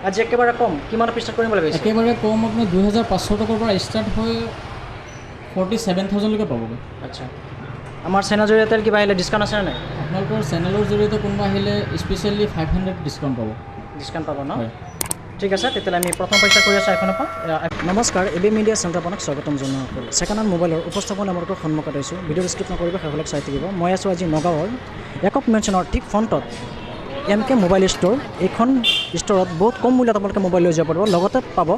আজি একেবাৰে কম কিমান পিছত কৰিম বুলি ভাবিছে? একেবাৰে কম আপোনাৰ 2500 টকাৰ পৰা ষ্টাৰ্ট হৈ 47,000 লৈকে পাবগৈ। আচ্ছা, আমাৰ চেনেলৰ জৰিয়তে কিবা আহিলে ডিছকাউণ্ট আছে নে নাই? আপোনালোকৰ চেনেলৰ জৰিয়তে কোনোবা আহিলে স্পেচিয়েলি 500 ডিছকাউণ্ট পাব। ডিছকাউণ্ট পাব ন? হয়, ঠিক আছে, তেতিয়াহ'লে আমি প্ৰথম পইচা কৰি আছোঁ আইফোনৰ পৰা। নমস্কাৰ, এবি মিডিয়া চেণ্টাৰ আপোনাক স্বাগতম জনাওঁ। ছেকেণ্ড হেণ্ড মোবাইলৰ উপস্থাপন আমাৰতো সন্মুখত আহিছোঁ। ভিডিঅ' স্কিপ নকৰিব, শেষলৈকে চাই থাকিব। মই আছোঁ আজি নগাঁৱৰ একপ মেনশ্যনৰ ঠিক ফ্ৰণ্টত MK মোবাইল ষ্ট'ৰ। এইখন ষ্ট'ৰত বহুত কম মূল্যত আপোনালোকে মোবাইল লৈ যাব পাৰিব। লগতে পাব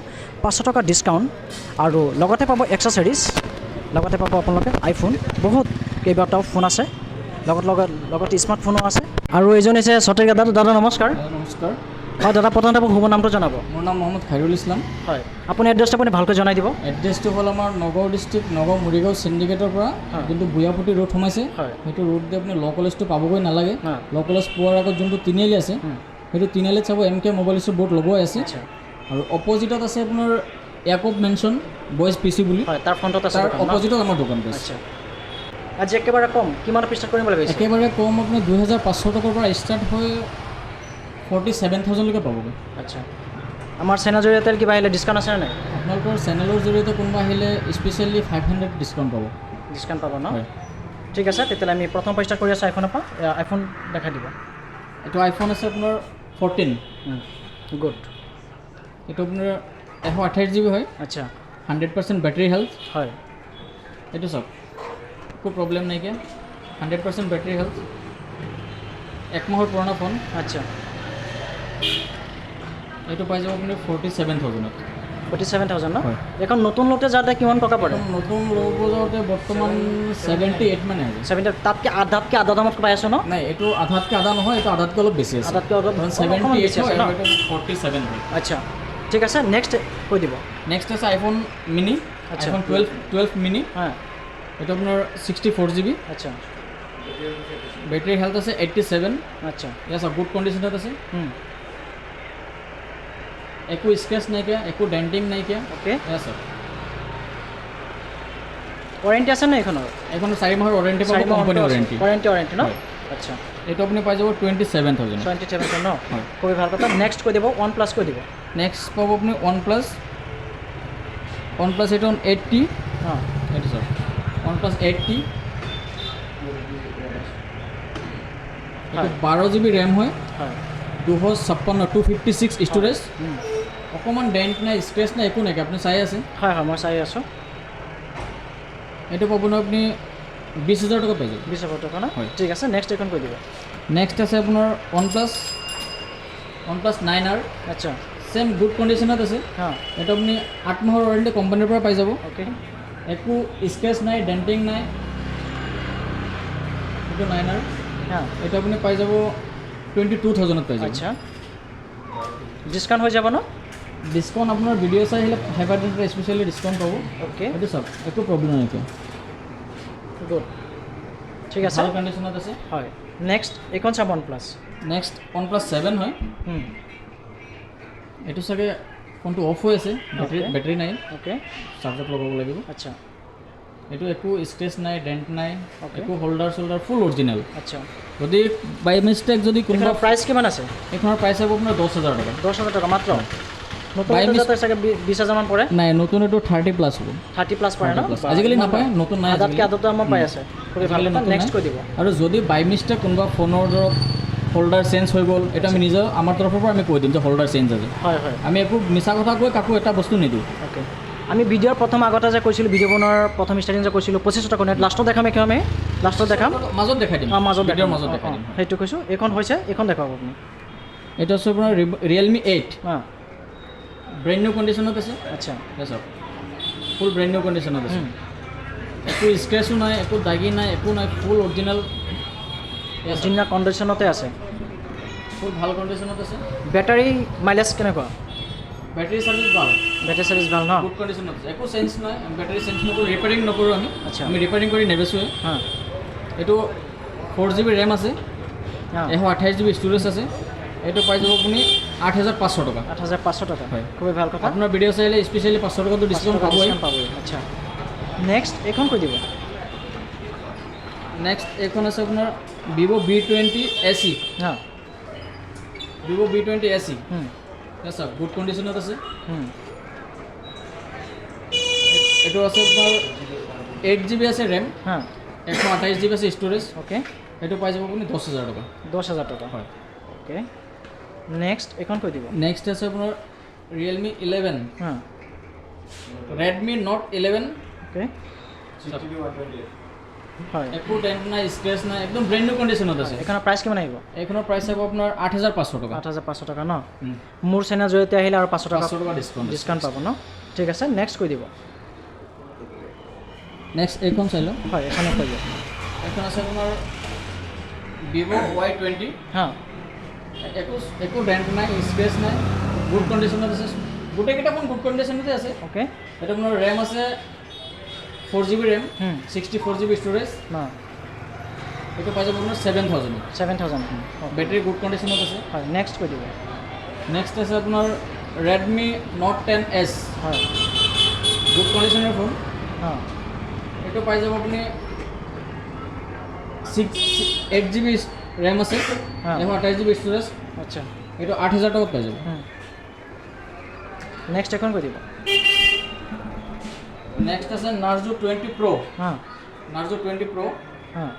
500 টকা ডিছকাউণ্ট আৰু লগতে পাব এক্সেচৰিজ, লগতে পাব আপোনালোকে আইফোন। বহুত কেইবাটাও ফোন আছে, লগতে স্মাৰ্টফোনো আছে। আৰু এইজন হৈছে ছত্ৰিকা দাদা। দাদা নমস্কাৰ। নমস্কাৰ। হয় দাদা, প্ৰথমতে মোক শুভ নামটো জনাব। মোৰ নাম মহম্মদ খাইৰুল ইছলাম। হয়, আপুনি এড্ৰেছটো আপুনি ভালকৈ জনাই দিব। এড্ৰেছটো হ'ল আমাৰ নগাঁও ডিষ্ট্ৰিক্ট, নগাঁও মৰিগাঁও চিণ্ডিকেটৰ পৰা যোনটো বুঢ়াপুতি ৰোড সোমাইছে, সেইটো ৰোড দি আপুনি ল' কলেজটো পাবগৈ নালাগে। ল' কলেজ পোৱাৰ আগত যোনটো তিনিআলি আছে, সেইটো তিনিআলিত চাব MK মোবাইল ষ্ট'ৰ বৰ্ড লগোৱাই আছে। আৰু অপজিটত আছে আপোনাৰ একপ মেনশ্যন বইজ PC বুলি। হয়, তাৰ ফ্ৰণ্টত আছে। তাৰ অপজিটত আমাৰ দোকানটো আছে। আচ্ছা, আজি একেবাৰে কম কিমান পিছত কৰিম বুলি ভাবিছে? একেবাৰে কম আপোনাৰ 2500 টকাৰ পৰা ষ্টাৰ্ট হৈ 47,000 লৈকে পাবগৈ। আচ্ছা, আমাৰ চেনেলৰ জৰিয়তে কিবা আহিলে ডিছকাউণ্ট আছে নে নাই? আপোনালোকৰ চেনেলৰ জৰিয়তে কোনোবা আহিলে স্পেচিয়েলি 500 ডিছকাউণ্ট পাব। ডিছকাউণ্ট পাব ন? হয়, ঠিক আছে, তেতিয়াহ'লে আমি প্ৰথম পইচা কৰি আছোঁ আইফোনৰ পৰা। আইফোন দেখাই দিব। এইটো আইফোন আছে আপোনাৰ 14। গুড। এইটো আপোনাৰ 128 GB হয়। আচ্ছা, 100% বেটাৰী হেল্থ হয়। এইটো চাওক, একো প্ৰব্লেম নাইকিয়া, 100% বেটাৰী হেল্থ, 1 মাহৰ পুৰণা ফোন। আচ্ছা, এইটো পাই যাব আপুনি 47,000ত। 47,000 ন? হয়। এখন নতুন লওঁতে যাওঁতে কিমান টকা পৰে? নতুন ল'ব যাওঁতে বৰ্তমান 78 মানে আছে। 70, তাতকৈ আধাতকৈ আধা দামত পাই আছোঁ ন? নাই, এইটো আধাতকৈ আধা নহয়, এইটো আধাতকৈ অলপ বেছি আছে। আধাতকৈ অলপ 78 আছে ন? 47 হয়। আচ্ছা, ঠিক আছে, নেক্সট কৈ দিব। নেক্সট আছে আইফোন মিনি। আচ্ছা। IPhone 12 mini. হয়। এইটো আপোনাৰ 64 GB। আচ্ছা। বেটাৰী হেল্থ আছে 87। আচ্ছা। ইয়াছ, গুড কণ্ডিশ্যনত আছে, একো স্ক্ৰেচ নাইকিয়া, একো ডেণ্টিং নাইকিয়া। অ'কে। ইয়াছ ছাৰ। ৱাৰেণ্টি আছে নে এইখনৰ? এইখন 4 মাহৰ ৱাৰেণ্টি পাব, কোম্পানী ৱাৰেণ্টি। ৱাৰেণ্টি ন? আচ্ছা, এইটো আপুনি পাই যাব 27,000। 27,000 ন? হয়। খুবেই ভাল কথা। নেক্সট কৈ দিব, OnePlus কৈ দিব। নেক্সট পাব আপুনি OnePlus এইটো 80। অঁ, এইটো চাওক, OnePlus 80। এইটো 12 GB ৰেম হয়, হয়। 256 ষ্ট'ৰেজ। অকণমান ডেণ্ট নাই, স্ক্ৰেচ নাই, একো নাই, আপুনি চাই আছে। হয় হয়, মই চাই আছোঁ। এইটো পাব ন আপুনি 20,000 টকা পাই যাব। 20,000 টকা ন? হয়। ঠিক আছে, নেক্সট এইখন কৈ দিব। নেক্সট আছে আপোনাৰ OnePlus 9R। আচ্ছা। ছেম গুড কণ্ডিশ্যনত আছে। অঁ, এইটো আপুনি 8 মাহৰ ৱাৰেণ্টি কোম্পানীৰ পৰা পাই যাব। অ'কে। একো স্ক্ৰেচ নাই, ডেণ্টিং নাই। এইটো 9R। অঁ, এইটো আপুনি পাই যাব 22,000ত পাই যাব। আচ্ছা, ডিছকাউণ্ট হৈ যাব ন? ডিছকাউণ্ট আপোনাৰ ভিডিঅ' চাই আহিলে 5% স্পেচিয়েলি ডিছকাউণ্ট পাব। অ'কে, এইটো চাওক, একো প্ৰব্লেম নাইকিয়া, গুড। ঠিক আছে, ভাল কণ্ডিশ্যনত আছে। হয়। নেক্সট এইখন চাম OnePlus। নেক্সট OnePlus 7 হয়। এইটো চাগে ফোনটো অফ হৈ আছে, বেটাৰী নাই, অ'কে। চাৰ্জত লগাব লাগিব। আচ্ছা। এইটো একো স্ক্ৰেচ নাই, ডেণ্ট নাই, অ'কে। একো হোল্ডাৰ চোল্ডাৰ, ফুল অৰিজিনেল। আচ্ছা, যদি বাই মিষ্টেক যদি কোনোবা, এইখনৰ প্ৰাইচ কিমান আছে? এইখনৰ প্ৰাইচ হ'ব আপোনাৰ 10,000 টকা। 10,000 টকা মাত্ৰ? নতুন By যাতে চাগে 20,000 মান পৰে? নাই, নতুন এইটো 30+ হ'ব। 30+ পৰে ন? আজিকালি নাপায়, নতুন নাই। আধাতকৈ আধাটো আমাৰ পাই আছে। খুবেই ভাল কথা। নেক্সট কৈ দিব। আৰু যদি বাই মিষ্টেক কোনোবা ফোনৰ ধৰক হোল্ডাৰ চেঞ্জ হৈ গ'ল, এইটো আমি নিজৰ আমাৰ তৰফৰ পৰা আমি কৈ দিম যে হোল্ডাৰ চেঞ্জ আছে। হয় হয়, আমি একো মিছা কথা কৈ কাকো এটা বস্তু নিদিওঁ। অ'কে। আমি ভিডিঅ'ৰ প্ৰথম আগতে যে কৈছিলোঁ, ভিডিঅ' বনোৱাৰ প্ৰথম ষ্টাৰ্টিং যে কৈছিলোঁ 25 টকা, লাষ্টত দেখাম। এইখন আমি লাষ্টত দেখাম, মাজত দেখাই দিম, মাজত দেখাম, ভিডিঅ'ৰ মাজত দেখাই দিম। সেইটো কৈছোঁ। এইখন হৈছে, এইখন দেখাব আপুনি। এইটো আছে আপোনাৰ Realme 8। অঁ, ব্ৰেণ্ড নিউ কণ্ডিশ্যনত আছে। আচ্ছা। চাওক, ফুল ব্ৰেণ্ড নিউ কণ্ডিশ্যনত আছে, একো স্ক্ৰেচো নাই, একো দাগি নাই, একো নাই, ফুল অৰিজিনেল অৰিজিনেল কণ্ডিশ্যনতে আছে। ফুল ভাল কণ্ডিশ্যনত আছে। বেটাৰী মাইলেজ কেনেকুৱা? বেটাৰী চাৰ্ভিছ ভাল, বেটাৰী চাৰ্ভিছ ভাল ন? গুড কণ্ডিশ্যনত আছে, একো চেঞ্জ নাই। বেটাৰী চেঞ্জ নকৰোঁ, ৰিপেয়াৰিং নকৰোঁ আমি। আচ্ছা। আমি ৰিপেয়াৰিং কৰি নেবেচোৱে। অঁ, এইটো 4 GB ৰেম আছে, অঁ, 128 GB ষ্ট'ৰেজ আছে। এইটো পাই যাব আপুনি 8,500 টকা। 8,500 টকা, হয়। খুবেই ভাল কথা। আপোনাৰ ভিডিঅ' চাই আহিলে স্পেচিয়েলি 500 টকাটো ডিছকাউণ্ট পাবই। আচ্ছা, নেক্সট এইখন কৈ দিব। নেক্সট এইখন আছে আপোনাৰ Vivo V20 SE। অঁ, Vivo V20 SE। চাওক গুড কণ্ডিশ্যনত আছে। হুম এইটো আছে আপোনাৰ 8 GB আছে ৰেম, হ্যাঁ 128 GB আছে ষ্ট'ৰেজ। ওকে এইটো পাই যাব আপুনি 10,000 টকা। 10,000 টাকা হয়। ওকে নেক্সট এখন কৈ দিব। নেক্সট আছে আপোনাৰ ৰিয়েলমি 11, হ্যাঁ ৰেডমি নোট 11। ওকে হয় একো ডেণ্ট নাই, স্ক্ৰেচ নাই, একদম ব্ৰেণ্ড নিউ কণ্ডিশ্যনত আছে। এখনৰ প্ৰাইচ কিমান আহিব? এইখনৰ প্ৰাইচ হ'ব আপোনাৰ 8,500 টকা। 8,500 টাকা ন? মোৰ চেনেল জৰিয়তে আহিলে আৰু 500 টাকা 500 টকা ডিছকাউণ্ট। ডিছকাউণ্ট পাব ন? ঠিক আছে নেক্সট কৈ দিব। নেক্সট এইখন চাই লওঁ। হয় এখনে কৈ দিয়ক। এইখন আছে আপোনাৰ ভিভ' Y20। হ্যাঁ একো ডেণ্ট নাই, স্ক্ৰেচ নাই, গুড কণ্ডিশ্যনত আছে। গোটেইকেইটা ফোন গুড কণ্ডিশ্যনতে আছে। ওকে এইটো আপোনাৰ ৰেম আছে 4 GB ৰেম, 64 GB ষ্ট'ৰেজ। না এইটো পাই যাব আপোনাৰ 7,000। 7,000 বেটাৰী গুড কণ্ডিশ্যনত আছে। হয় নেক্সট কৈ দিব। নেক্সট আছে আপোনাৰ ৰেডমি নোট 10S, হয় গুড কণ্ডিশ্যনৰ ফোন। অঁ এইটো পাই যাব আপুনি 8 GB ৰেম আছে, 128 GB ষ্ট'ৰেজ। আচ্ছা এইটো 8,000 টকাত পাই যাব। নেক্সট এখন কৈ দিব। নেক্সট আছে নাৰ্জো 20 Pro। হ্যাঁ নাৰ্জো 20 Pro, হ্যাঁ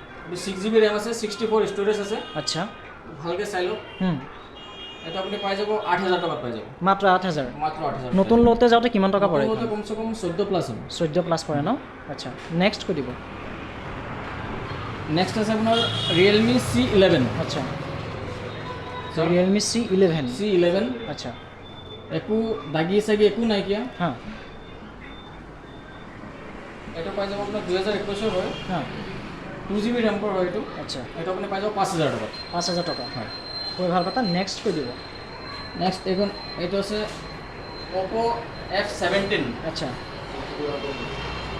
6 GB ৰেম আছে, 64 ষ্ট'ৰেজ আছে। আচ্ছা ভালকৈ চাই লওক। এটা আপুনি পাই যাব 8,000 টকাত পাই যাব। মাত্ৰ 8,000। মাত্ৰ 8,000। নতুন লওঁতে যাওঁতে কিমান টকা পৰে? কমচে কম 14+ হ'ব। 14 প্লাছ পৰে ন? আচ্ছা নেক্সট কৈ দিব। নেক্সট আছে আপোনাৰ ৰিয়েলমি C11। আচ্ছা ৰিয়েলমি C11। C11 আচ্ছা একো দাগি চাগি একো নাইকিয়া। হ্যাঁ এইটো পাই যাব আপোনাৰ 2021 হয়। হ্যাঁ 2 GB ৰেমৰ হয় এইটো। আচ্ছা এইটো আপুনি পাই যাব 5,000 টকাত। 5,000 টকা হয়। খুবই ভাল কথা নেক্সট কৈ দিব। নেক্সট এইটো আছে Oppo F17। আচ্ছা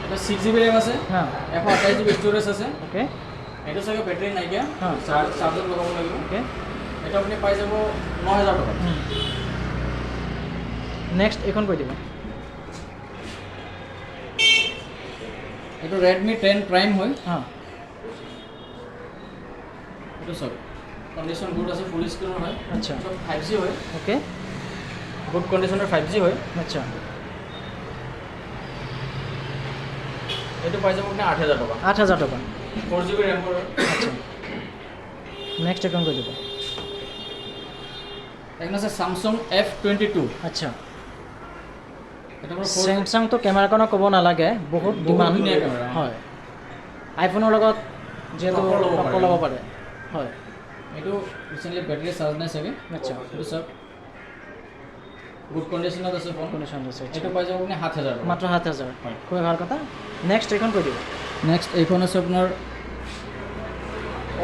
এটা 6 GB ৰেম আছে, হ্যাঁ 128 GB ষ্ট'ৰেজ আছে। ওকে এইটো চাগে বেটাৰী নাইকিয়া, হ্যাঁ চাৰ্জাৰ লগাব লাগিব। ওকে এইটো আপুনি পাই যাব 9,000 টকাত। নেক্সট এইখন কৈ দিব। এইটো ৰেডমি 10 প্ৰাইম হয়। হ্যাঁ এইটো চাওক কণ্ডিশ্যন গুড আছে, ফুল স্ক্ৰীনৰ হয়। আচ্ছা 5G হয়, ওকে গুড কণ্ডিশ্যনৰ 5G হয়। আচ্ছা এইটো পাই যাব আপুনি 8,000 টকা। 8,000 টকা 4 GB ৰেমৰ হয়। আচ্ছা নেক্সট এখন কৈ দিব। এখন আছে Samsung F22। আচ্ছা এটা আপোনাৰ চেমচাংটো কেমেৰাখনৰ ক'ব নালাগে, বহুত ডিমাণ্ড ধুনীয়া কেমেৰা। হয় আইফোনৰ লগত যিহেতু টক্কৰ ল'ব পাৰে। টক্কৰ ল'ব পাৰে। হয় এইটো ৰিচেণ্টলি বেটাৰী চাৰ্জ নাই চাগে। আচ্ছা এইটো চাওক গুড কণ্ডিশ্যনত আছে ফোন। কণ্ডিশ্যন আছে এইটো পাই যাব আপুনি 7,000 টকা। মাত্ৰ 7,000 হয়। খুবেই ভাল কথা নেক্সট এইখন কৈ দিব। নেক্সট এইখন আছে আপোনাৰ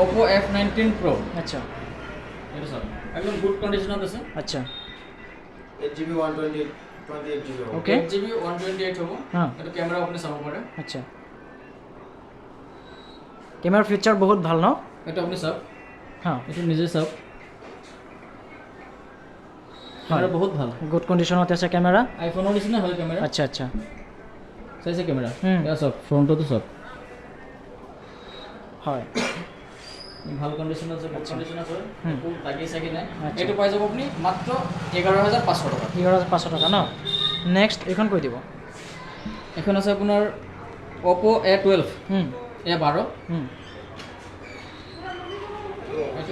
Oppo F19 Pro। আচ্ছা এইটো চাওক একদম গুড কণ্ডিশ্যনত আছে। আচ্ছা 8 GB 128 GB হ'ব। ওকে 8 GB 128 হ'ব। হ্যাঁ এইটো কেমেৰা আপুনি চাব পাৰে। আচ্ছা কেমেৰাৰ ফিচাৰ বহুত ভাল ন? এইটো আপুনি চাওক, হ্যাঁ এইটো নিজে চাওক, কেমেৰা বহুত ভাল। গুড কণ্ডিশ্যনত আছে কেমেৰা। আইফোনৰ নিচিনা হয় কেমেৰা। আচ্ছা আচ্ছা চাইছে কেমেৰা? এয়া চাওক ফ্ৰণ্টতো চাওক হয় ভাল কণ্ডিশ্যন আছে, গুড কণ্ডিশ্যন আছে, একো দাগি চাগি নাই। আচ্ছা। এইটো পাই যাব আপুনি মাত্ৰ 11,500 টকা। 11,500 টকা ন? নেক্সট এইখন কৈ দিব। এখন আছে আপোনাৰ Oppo A12, A12।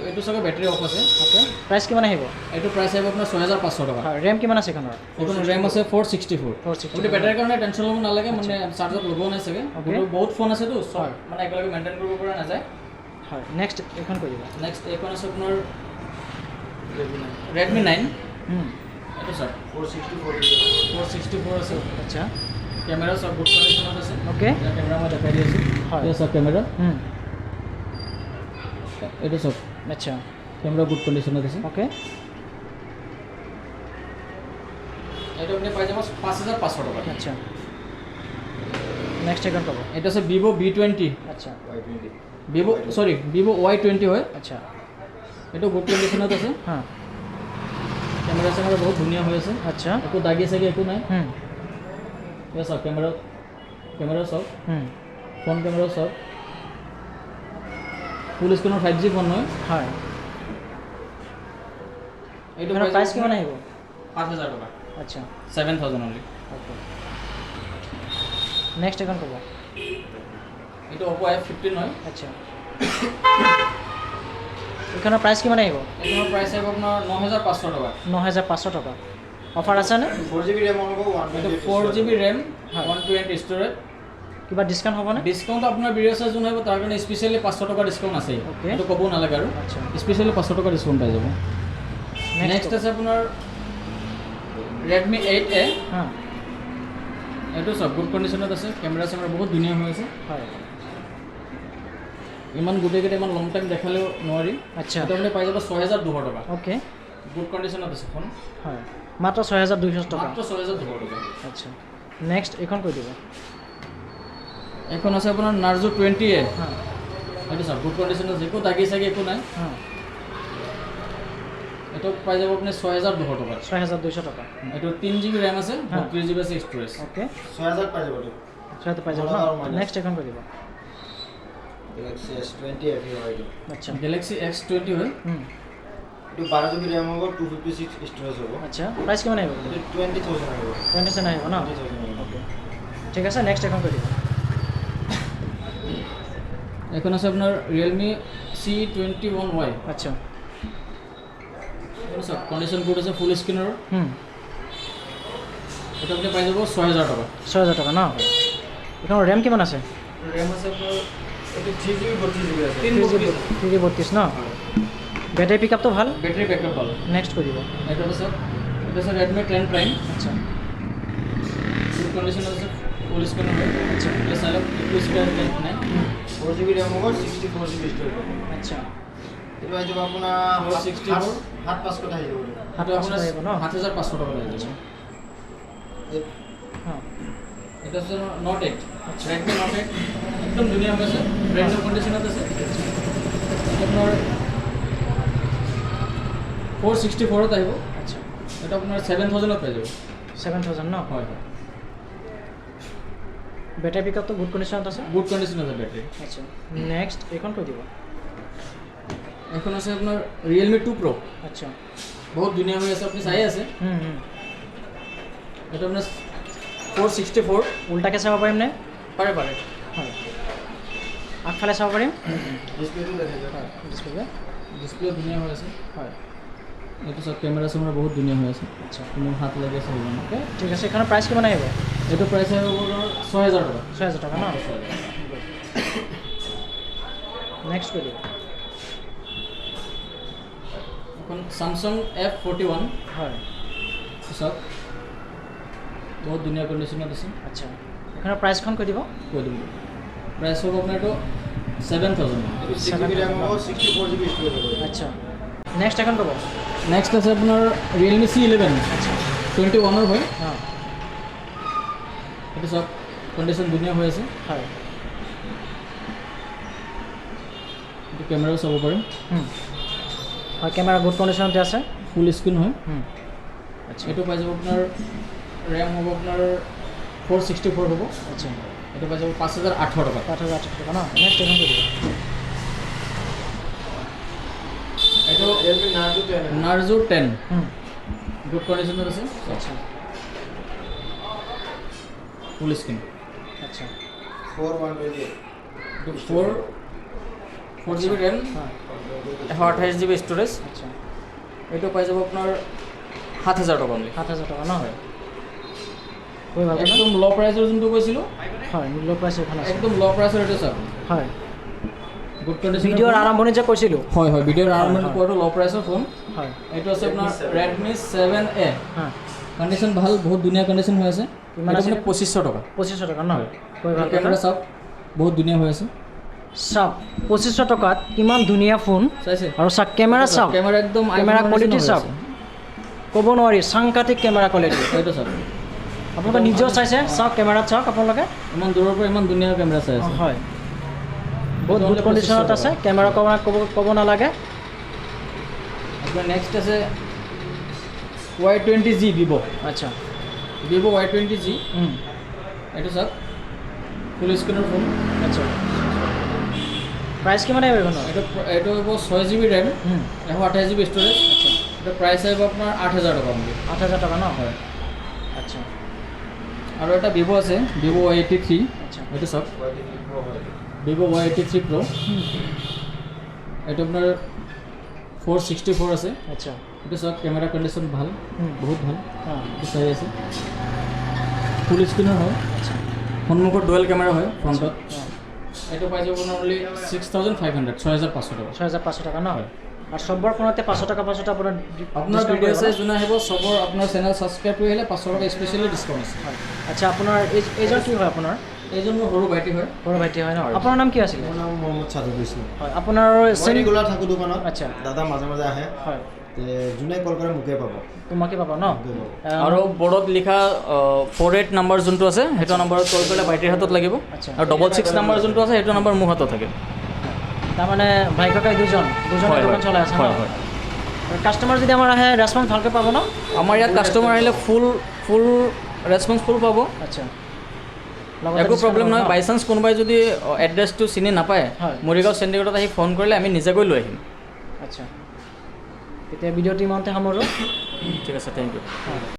এইটো চাগে বেটাৰী অফ আছে। ওকে প্ৰাইচ কিমান আহিব? এইটো প্ৰাইচ আহিব আপোনাৰ 6,500 টকা। হয় ৰেম কিমান আছে এইখনৰ? এইখন ৰেম আছে 464। 464 আপুনি বেটাৰীৰ কাৰণে টেনশ্যন ল'ব নালাগে, মানে চাৰ্জত লগোৱা নাই চাগে। Okay. কিন্তু বহুত ফোন আছেতো, চব হয়। মানে একেলগে মেইনটেইন কৰিব পৰা নাযায়। হয় নেক্সট এইখন কৈ দিব। নেক্সট এইখন আছে আপোনাৰ Redmi 9। এইটো চাওক 464 আছে। আচ্ছা কেমেৰা চব গুড কণ্ডিশ্যনত আছে। ওকে এতিয়া কেমেৰা মই দেখাই দি আছোঁ। হয়। এইটো চাওক কেমেৰা, এইটো চাওক আচ্ছা কেমেৰা গুড কণ্ডিশ্যনত আছে। ওকে এইটো আপুনি পাই যাব 5,500 টকা। আচ্ছা নেক্সট এইখন ক'ব। এইটো আছে Vivo V20। আচ্ছা Vivo Y20 হয়। আচ্ছা এইটো গুড কণ্ডিশ্যনত আছে, হ্যাঁ কেমেৰা চেমেৰা বহুত ধুনীয়া হৈ আছে, আচ্ছা একো দাগি চাগি একো নাই। এয়া চাওক কেমেৰা চাওক, ফ্ৰণ্ট কেমেৰা চাওক, ফুল স্ক্ৰীনৰ 5G ফোন হয়। হয় এইটো এইখনৰ প্ৰাইচ কিমান আহিব? 7000 টাকা আচ্ছা 7000 অনলি ওকে নেক্সট এখন ক'ব এটা Oppo F15 হয় আচ্ছা এখানৰ প্ৰাইচ কিমান আহিব এটাৰ প্ৰাইস আছে আপনাৰ 9500 টাকা 9500 টকা অফাৰ আছেনে 4GB RAM হ'ব এটা 128 4GB RAM হয়। 120 স্টোরেজ কিবা ডিছকাউণ্ট হ'বনে ডিসকাউন্ট আপনার ভিডিও চাই যোন হব তার কারণে স্পেশালি 500 টাকা ডিসকাউন্ট আছে Okay. এটা কব নালাগে আৰু আচ্ছা স্পেশালি 500 টাকা ডিসকাউন্ট পাই যাব নেক্সট আছে আপোনাৰ Redmi 8A হ্যাঁ এইটো সব গুড কন্ডিশনত আছে কেমেৰা চেমেৰা বহুত ধুনীয়া হৈ আছে হয় ইমান গোটেইকেইটা ইমান লং টাইম দেখালেও নোৱাৰি আচ্ছা এটা আপুনি পাই যাব 6200 টাকা ওকে গুড কন্ডিশনত আছে ফোন হয় মাত্ৰ 6200 টকা মাত্ৰ 6200 টাকা আচ্ছা নেক্সট এইখন কৈ দিব এখন আছে আপোনাৰ Narzo 20A হ্যাঁ এইটো সব গুড কন্ডিশনত আছে একো দাগি চাগি একো নাই হ্যাঁ এটা পাই যাব আপুনি 6200 টাকা 6200 টকা এইটো 3GB RAM আছে হ্যাঁ। 32GB আছে স্টোরেজ ওকে 6000 পাই যাব ছয়টো পাই যাব আৰু minus। নেক্সট এইখন কৈ দিব Galaxy S20 FE হয় এইটো আচ্ছা Galaxy X20 হয় এইটো 12GB RAM হ'ব 256 storage হ'ব আচ্ছা প্ৰাইচ কিমান আহিব এইটো 20000 আহিব 20 আহিব ন 20000 আহিব ওকে ঠিক আছে নেক্সট এখন কৈ দিব এখন আছে আপোনাৰ Realme C21Y আচ্ছা এইটো সব কন্ডিশন গুড আছে ফুল স্ক্ৰিনৰ এটা আপুনি পাই যাব 6000 টাকা 6000 টকা ন এইখনৰ ৰেম কিমান আছে RAM আছে আপোনাৰ এইটো 3GB 32GB আছে 332 ন বেটাৰী পিকআপটো ভাল ব্যাটারি ব্যাকআপ ভাল নেক্সট কৈ দিব এটা আছে Redmi 10 Prime আচ্ছা ফুল কন্ডিশন আছে ফুল স্ক্রিন হয় আচ্ছা প্লাস আলো একটু স্ক্রিন নাই 4GB RAM হ'ব 64GB storage হ'ব আচ্ছা এইটো আহি যাব আপোনাৰ 64 7-5 কথা আহি যাব এটা আপোনাৰ আহিব ন 7500 টাকা লাগি যাব হ্যাঁ এটা আছে Note 8 Redmi Note 8 একদম ধুনীয়া হৈ আছে ব্ৰেণ্ড নিউ কন্ডিশনত আছে এটা আপোনাৰ 464 ত আহিব আচ্ছা এটা আপোনাৰ 7000 ত পাই যাব 7000 ন হয় বেটাৰী পিকআপটো গুড কণ্ডিশ্যনত আছে গুড কন্ডিশন আছে ব্যাটাৰি আচ্ছা নেক্সট এইখন কৈ দিব এখন আছে আপোনাৰ Realme 2 Pro আচ্ছা বহুত ধুনীয়া হৈ আছে আপুনি চাই আছে হুম হুম এটা আপোনাৰ 464 উল্টাকৈ চাব পাৰিম নে পাৰে পাৰে হয় আগফালে চাব পাৰিম ডিসপ্লেটো দেখা যায় হয় ডিছপ্লে ডিসপ্লে ধুনীয়া হৈ আছে হয় এইটো সব কেমেৰা চেমেৰা বহুত ধুনীয়া হৈ আছে আচ্ছা কোনো হাত লাগি আছে হ'ব অ'কে ঠিক আছে এইখনৰ প্ৰাইচ কিমান আহিব এইটো প্ৰাইচ আহিব আপোনাৰ 6000 টাকা 6000 টকা ন নেক্সট কৈ দিব এখন Samsung F41 হয় সব বহুত ধুনীয়া কন্ডিশনত আছে আচ্ছা এইখনৰ প্ৰাইচখন কৈ দিব কৈ দিম প্ৰাইচ হ'ব আপোনাৰ এইটো 7000 এইটো 6GB RAM হ'ব 64GB storage হ'ব আচ্ছা নেক্সট এখন ক'ব নেক্সট আছে আপোনাৰ Realme C11 আচ্ছা 21 হয় অঁ এইটো সব কন্ডিশন ধুনীয়া হৈ আছে হয় এইটো কেমেৰাও চাব পাৰিম হয় কেমেৰা গুড কণ্ডিশ্যনতে আছে ফুল স্ক্ৰিন হয় আচ্ছা এইটো পাই যাব আপোনাৰ RAM হ'ব আপোনাৰ 464 হ'ব আচ্ছা এইটো পাই যাব 5800 টকা 5800 টকা ন নেক্সট এখন কৈ দিব এইটো Realme Narzo 10 Narzo 10 গুড কন্ডিশনত আছে আচ্ছা ফুল স্ক্ৰিন আচ্ছা 4128 এইটো 4GB RAM হয় 128GB স্টোৰেজ আচ্ছা এইটো পাই যাব আপোনাৰ 7000 টকা অনলি 7000 টকা ন হয় কৈ ভাল একদম ল' প্ৰাইচৰ যোনটো কৈছিলোঁ হয় মূল্য প্ৰাইচ এখন আছে একদম ল' প্ৰাইচৰ এইটো চাওক হয় গুড কণ্ডিশ্যন ভিডিঅ'ৰ আৰম্ভণি যে কৈছিলোঁ হয় হয় ভিডিঅ'ৰ আৰম্ভণি হয়। পোৱাটো ল' প্ৰাইচৰ ফোন হয় এইটো আছে আপোনাৰ Redmi 7A হা কণ্ডিশ্যন ভাল বহুত ধুনীয়া কণ্ডিশ্যন হৈ আছে কিমান এইটো আছে? আপোনাৰ 2500 টকা 2500 টকা ন কৈ ভাল কেমেৰা চাওক বহুত ধুনীয়া হৈ আছে চাওক 2500 টকাত কিমান ধুনীয়া ফোন চাইছে আৰু চাওক কেমেৰা চাওক কেমেৰা একদম কেমেৰা iPhone ৰ কোৱালিটি নিচিনা হৈ চাওক আছে। ক'ব নোৱাৰি সাংঘাতিক কেমেৰা কোৱালিটি এইটো চাওক আপোনালোকে নিজেও চাইছে চাওক কেমেৰাত চাওক আপোনালোকে ইমান দূৰৰ পৰা ইমান ধুনীয়া কেমেৰা চাই আছে হয় বহুত গুড কণ্ডিশ্যনত আছে কেমেৰা ক'ব নালাগে আপোনাৰ নেক্সট আছে Y20G Vivo আচ্ছা Vivo Y20G এইটো চাওক ফুল স্ক্ৰিনৰ ফোন আচ্ছা প্ৰাইচ কিমান আহিব এইখনৰ এইটো হ'ব 6GB RAM 128GB ষ্ট'ৰেজ এটা প্ৰাইচ আহিব আপোনাৰ 8,000 টকা বুলি। 8,000 টকা ন? হয়। আচ্ছা আৰু এটা ভিভ' আছে, ভিভ' Y83। আচ্ছা এইটো চাওক, ভিভ' Y83 Pro। এইটো আপোনাৰ 464 আছে। আচ্ছা এইটো চাওক, কেমেৰা কণ্ডিশ্যন ভাল, বহুত ভাল। অঁ এইটো চাই আছে, ফুল স্ক্ৰীনৰ হয়। আচ্ছা সন্মুখত ডুৱেল কেমেৰা হয় ফ্ৰণ্টত। অঁ এইটো পাই যাব আপোনাৰ অনলি 6,500, 6,500 টকা। 6,500 টকা ন? আৰু চবৰ ফোনতে 500 টকা আপোনাৰ আপোনাৰ ভিডিঅ' চাই যোনে আহিব চবৰ আপোনাৰ চেনেল ছাবস্ক্ৰাইব কৰি আহিলে 500 টকা স্পেচিয়েলি ডিছকাউণ্ট আছে। হয়। আচ্ছা আপোনাৰ এইজন কি হয় আপোনাৰ? এইজন মোৰ সৰু ভাইটি হয়। সৰু ভাইটি হয় ন? আপোনাৰ নাম কি আছিলে? মোৰ নাম মহম্মদ চাদুল ইছলাম। হয় আপোনাৰ মই ৰেগুলাৰ থাকোঁ দোকানত। আচ্ছা দাদা মাজে মাজে আহে। হয় যোনে কল কৰে মোকে পাব। তোমাকে পাবা ন? আৰু বৰ্ডত লিখা 48 নাম্বাৰ যোনটো আছে সেইটো নাম্বাৰত কল কৰিলে ভাইটিৰ হাতত লাগিব। আচ্ছা আৰু 66 নাম্বাৰ যোনটো আছে সেইটো নাম্বাৰ মোৰ হাতত থাকে। তাৰমানে ভাই ককাই দুজনে দোকান চলাই আছে ন? হয়। কাষ্টমাৰ যদি আমাৰ আহে ৰেচপন্স ভালকৈ পাব ন? আমাৰ ইয়াত কাষ্টমাৰ আহিলে ফুল ৰেচপন্স ফুল পাব, আচ্ছা একো প্ৰব্লেম নহয়। বাই চান্স কোনোবাই যদি এড্ৰেছটো চিনি নাপায়, হয়। মৰিগাঁও চেণ্ডিগেটত আহি ফোন কৰিলে আমি নিজাকৈ লৈ আহিম। আচ্ছা তেতিয়া ভিডিঅ'টো ইমানতে সামৰোঁ। ঠিক আছে, থেংক ইউ।